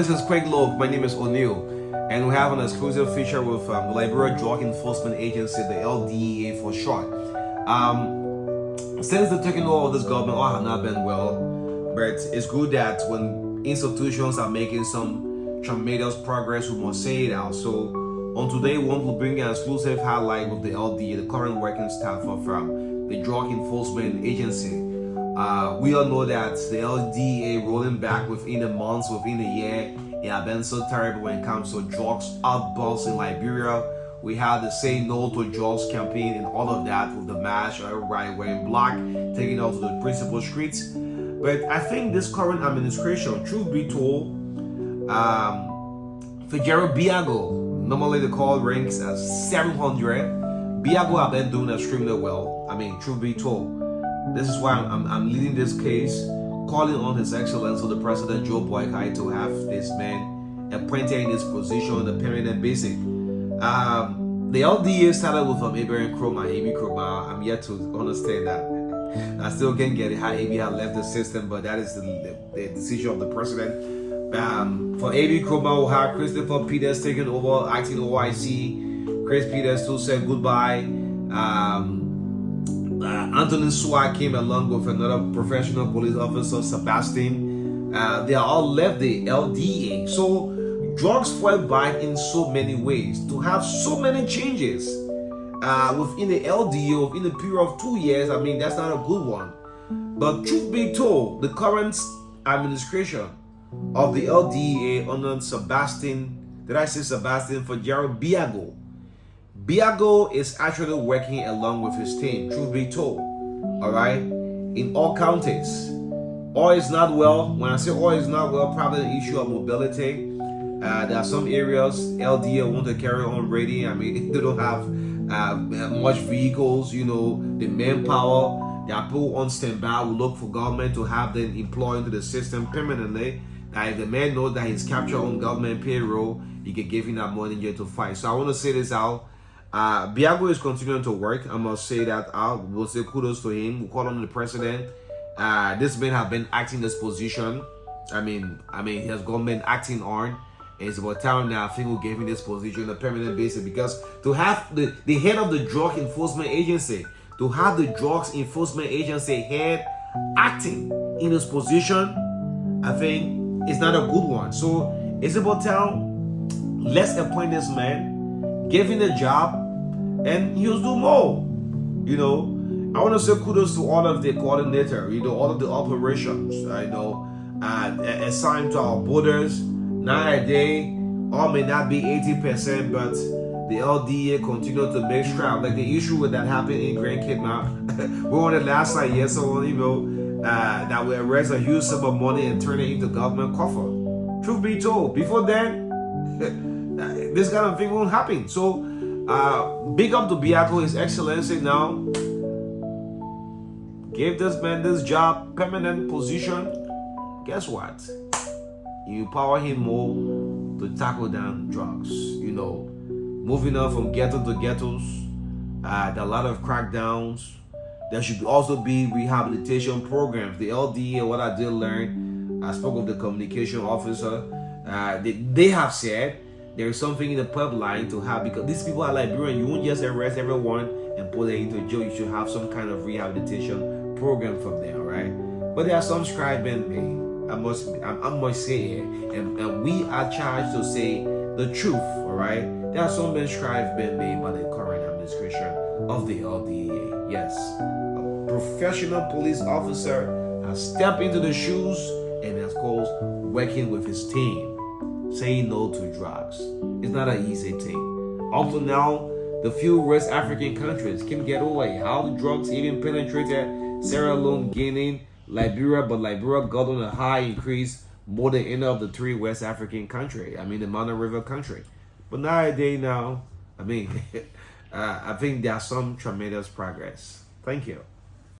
this is Quick Look. My name is O'Neill, and we have an exclusive feature with the Liberia Drug Enforcement Agency, the LDEA for short. Since the taking over of this government, all have not been well, but it's good that when institutions are making some tremendous progress, we must say it out. So on today, we want to bring an exclusive highlight with the LDEA, the current working staff of the Drug Enforcement Agency. We all know that the LDEA rolling back within the months, within the year, it has been so terrible when it comes to drugs outbursts in Liberia. We had the Say No to Drugs campaign and all of that with the march, everybody wearing black, taking out to the principal streets. But I think this current administration, truth be told, Fitzgerald Biago, normally the call ranks as 700. Biago have been doing extremely well. I mean, truth be told. This is why I'm leading this case, calling on His Excellency the President Joe Boykai to have this man appointed in this position on a permanent basis. The LDA started with Abraham Kroma, Amy Kroma. I'm yet to understand that. I still can't get it how AB had left the system, but that is the decision of the president. For AB Kroma, we'll have Christopher Peters taking over, acting OIC. Chris Peters too said goodbye. Anthony Swag came along with another professional police officer, Sebastian. They are all left the LDA. So drugs fell back in so many ways. To have so many changes within the LDA within the period of 2 years, I mean, that's not a good one. But truth be told, the current administration of the LDA under Sebastian, did I say Sebastian, for Fitzgerald Biago? Biago is actually working along with his team, truth be told, all right, in all counties. All is not well. When I say all is not well, probably the issue of mobility. There are some areas LDA want to carry on raiding. I mean, they don't have much vehicles, you know, the manpower. There are people on standby who look for government to have them employed into the system permanently. Now, if the man knows that he's captured on government payroll, he can give him that money just to fight. So I want to say this out. Biago is continuing to work. I must say that out. We'll say kudos to him. We'll call on the president. This man have been acting this position. I mean, he has been acting on. And it's about time now. I think we gave him this position on a permanent basis, because to have the head of the Drug Enforcement Agency, to have the Drugs Enforcement Agency head acting in this position, I think it's not a good one. So it's about time. Let's appoint this man, give him a job, and he'll do more. You know, I want to say kudos to all of the coordinator, you know, all of the operations, I know, assigned to our borders. Nowadays, all may not be 80%, but the LDA continue to make strides. Like the issue with that happened in Grand Cape now. We were on it last night, yes, so you know, that we arrest a huge sum of money and turn it into government coffer. Truth be told, before then, this kind of thing won't happen. So, big up to Biago, His Excellency now. Give this man this job, permanent position. Guess what? You empower him more to tackle down drugs. You know, moving on from ghetto to ghettos. There are a lot of crackdowns. There should also be rehabilitation programs. The LDA, what I did learn, I spoke with the communication officer. They have said there is something in the pipeline to have, because these people are Liberian. You won't just arrest everyone and put them into jail. You should have some kind of rehabilitation program from there, right? But there are some strides being made. I must say it, and we are charged to say the truth, all right? There are some strides being made by the current administration of the LDA. Yes, a professional police officer has stepped into the shoes and, of course, working with his team, saying no to drugs. It's not an easy thing. Up to now, the few West African countries can get away. How the drugs even penetrated Sierra Leone, Guinea, Liberia, but Liberia got on a high increase more than any of the 3 West African countries. I mean, the Mountain River country. But nowadays now, I mean, I think there's some tremendous progress. Thank you.